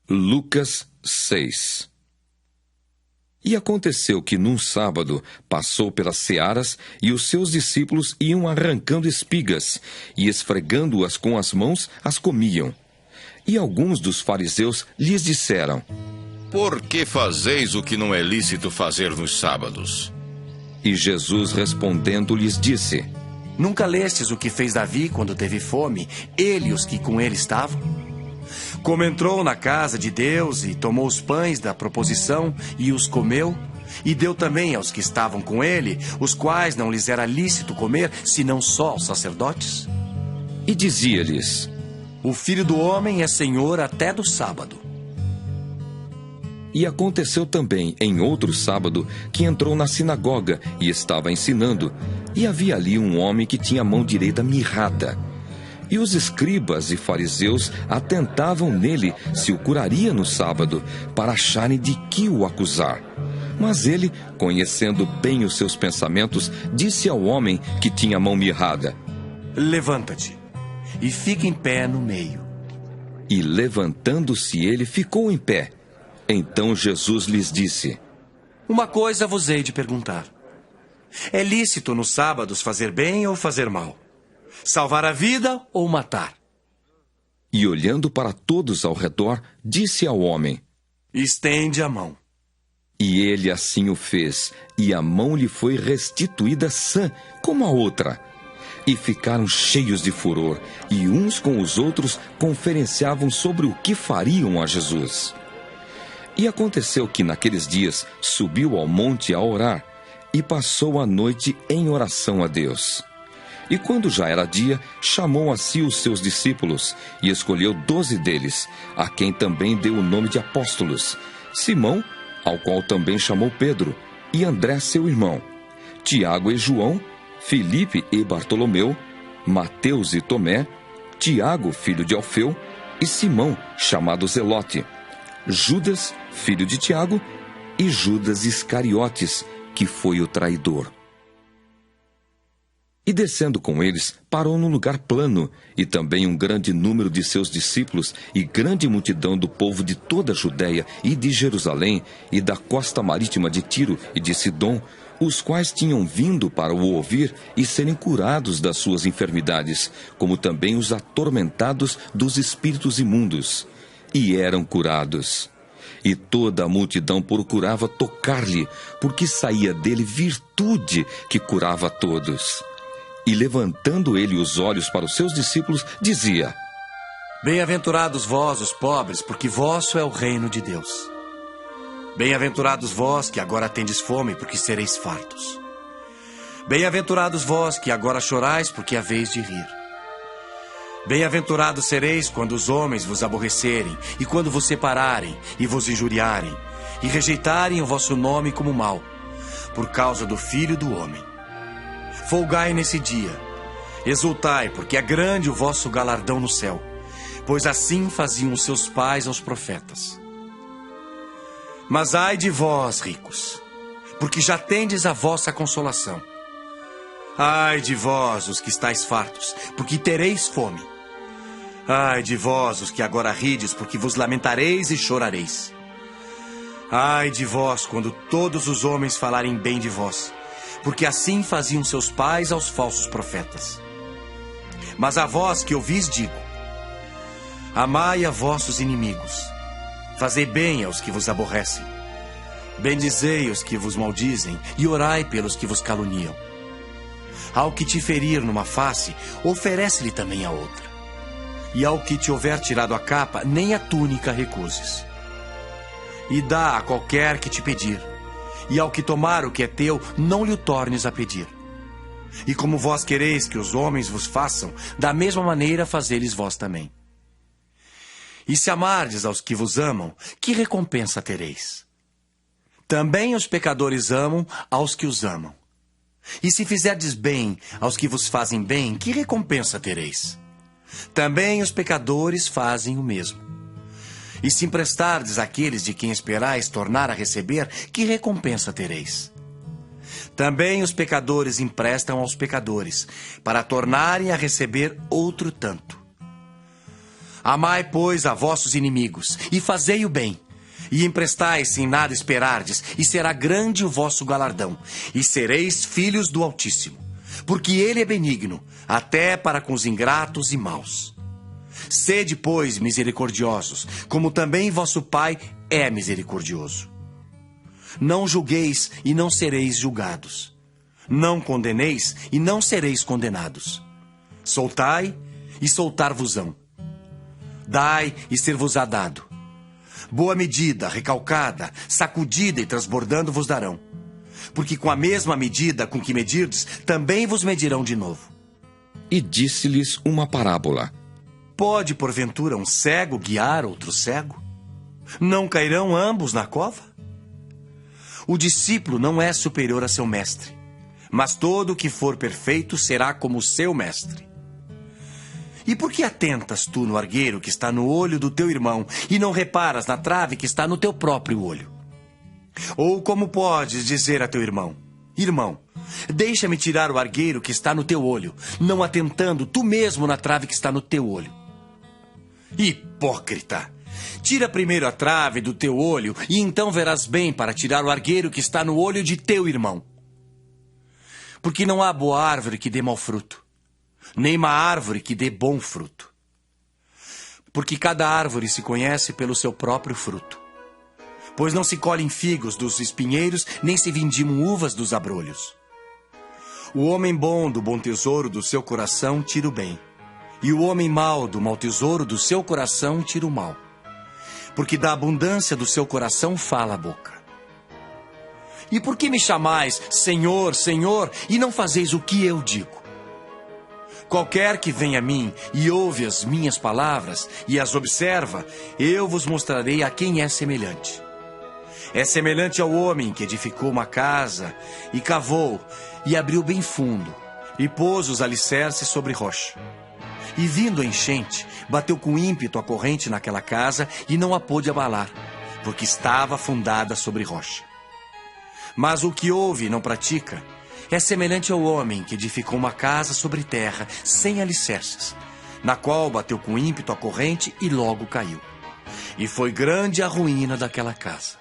Lucas 6. E aconteceu que num sábado passou pelas searas, e os seus discípulos iam arrancando espigas, e esfregando-as com as mãos, as comiam. E alguns dos fariseus lhes disseram: Por que fazeis o que não é lícito fazer nos sábados? E Jesus respondendo lhes disse: Nunca lestes o que fez Davi quando teve fome, ele e os que com ele estavam? Como entrou na casa de Deus e tomou os pães da proposição e os comeu, e deu também aos que estavam com ele, os quais não lhes era lícito comer, senão só aos sacerdotes? E dizia-lhes: O Filho do Homem é Senhor até do sábado. E aconteceu também, em outro sábado, que entrou na sinagoga e estava ensinando, e havia ali um homem que tinha a mão direita mirrada. E os escribas e fariseus atentavam nele se o curaria no sábado, para acharem de que o acusar. Mas ele, conhecendo bem os seus pensamentos, disse ao homem que tinha a mão mirrada: Levanta-te e fica em pé no meio. E levantando-se ele, ficou em pé. Então Jesus lhes disse: Uma coisa vos hei de perguntar. É lícito nos sábados fazer bem ou fazer mal? Salvar a vida ou matar? E olhando para todos ao redor, disse ao homem: Estende a mão. E ele assim o fez, e a mão lhe foi restituída sã, como a outra. E ficaram cheios de furor, e uns com os outros conferenciavam sobre o que fariam a Jesus. E aconteceu que naqueles dias subiu ao monte a orar, e passou a noite em oração a Deus. E quando já era dia, chamou a si os seus discípulos, e escolheu 12 deles, a quem também deu o nome de apóstolos: Simão, ao qual também chamou Pedro, e André seu irmão, Tiago e João, Filipe e Bartolomeu, Mateus e Tomé, Tiago, filho de Alfeu, e Simão, chamado Zelote, Judas, filho de Tiago, e Judas Iscariotes, que foi o traidor. E descendo com eles, parou num lugar plano, e também um grande número de seus discípulos, e grande multidão do povo de toda a Judéia e de Jerusalém, e da costa marítima de Tiro e de Sidom, os quais tinham vindo para o ouvir e serem curados das suas enfermidades, como também os atormentados dos espíritos imundos. E eram curados. E toda a multidão procurava tocar-lhe, porque saía dele virtude que curava a todos. E levantando ele os olhos para os seus discípulos, dizia: Bem-aventurados vós, os pobres, porque vosso é o reino de Deus. Bem-aventurados vós, que agora tendes fome, porque sereis fartos. Bem-aventurados vós, que agora chorais, porque haveis de rir. Bem-aventurados sereis quando os homens vos aborrecerem, e quando vos separarem, e vos injuriarem, e rejeitarem o vosso nome como mau, por causa do Filho do Homem. Folgai nesse dia, exultai, porque é grande o vosso galardão no céu, pois assim faziam os seus pais aos profetas. Mas ai de vós, ricos, porque já tendes a vossa consolação. Ai de vós, os que estáis fartos, porque tereis fome. Ai de vós, os que agora rides, porque vos lamentareis e chorareis. Ai de vós, quando todos os homens falarem bem de vós, porque assim faziam seus pais aos falsos profetas. Mas a vós que ouvis digo: amai a vossos inimigos, fazei bem aos que vos aborrecem, bendizei os que vos maldizem, e orai pelos que vos caluniam. Ao que te ferir numa face, oferece-lhe também a outra. E ao que te houver tirado a capa, nem a túnica recuses. E dá a qualquer que te pedir. E ao que tomar o que é teu, não lhe o tornes a pedir. E como vós quereis que os homens vos façam, da mesma maneira fazei-lhes vós também. E se amardes aos que vos amam, que recompensa tereis? Também os pecadores amam aos que os amam. E se fizerdes bem aos que vos fazem bem, que recompensa tereis? Também os pecadores fazem o mesmo. E se emprestardes àqueles de quem esperais tornar a receber, que recompensa tereis? Também os pecadores emprestam aos pecadores, para tornarem a receber outro tanto. Amai, pois, a vossos inimigos, e fazei o bem. E emprestai sem nada esperardes, e será grande o vosso galardão, e sereis filhos do Altíssimo. Porque ele é benigno, até para com os ingratos e maus. Sede, pois, misericordiosos, como também vosso Pai é misericordioso. Não julgueis e não sereis julgados. Não condeneis e não sereis condenados. Soltai e soltar-vos-ão. Dai e ser-vos-á dado. Boa medida, recalcada, sacudida e transbordando vos darão. Porque com a mesma medida com que medirdes, também vos medirão de novo. E disse-lhes uma parábola. Pode, porventura, um cego guiar outro cego? Não cairão ambos na cova? O discípulo não é superior a seu mestre, mas todo o que for perfeito será como o seu mestre. E por que atentas tu no argueiro que está no olho do teu irmão e não reparas na trave que está no teu próprio olho? Ou como podes dizer a teu irmão: Irmão, deixa-me tirar o argueiro que está no teu olho, não atentando tu mesmo na trave que está no teu olho? Hipócrita! Tira primeiro a trave do teu olho e então verás bem para tirar o argueiro que está no olho de teu irmão. Porque não há boa árvore que dê mau fruto, nem má árvore que dê bom fruto. Porque cada árvore se conhece pelo seu próprio fruto. Pois não se colhem figos dos espinheiros, nem se vindimam uvas dos abrolhos. O homem bom do bom tesouro do seu coração tira o bem, e o homem mau do mau tesouro do seu coração tira o mal. Porque da abundância do seu coração fala a boca. E por que me chamais Senhor, Senhor, e não fazeis o que eu digo? Qualquer que venha a mim e ouve as minhas palavras e as observa, eu vos mostrarei a quem é semelhante. É semelhante ao homem que edificou uma casa e cavou e abriu bem fundo e pôs os alicerces sobre rocha. E vindo a enchente, bateu com ímpeto a corrente naquela casa e não a pôde abalar, porque estava fundada sobre rocha. Mas o que ouve e não pratica é semelhante ao homem que edificou uma casa sobre terra, sem alicerces, na qual bateu com ímpeto a corrente e logo caiu. E foi grande a ruína daquela casa.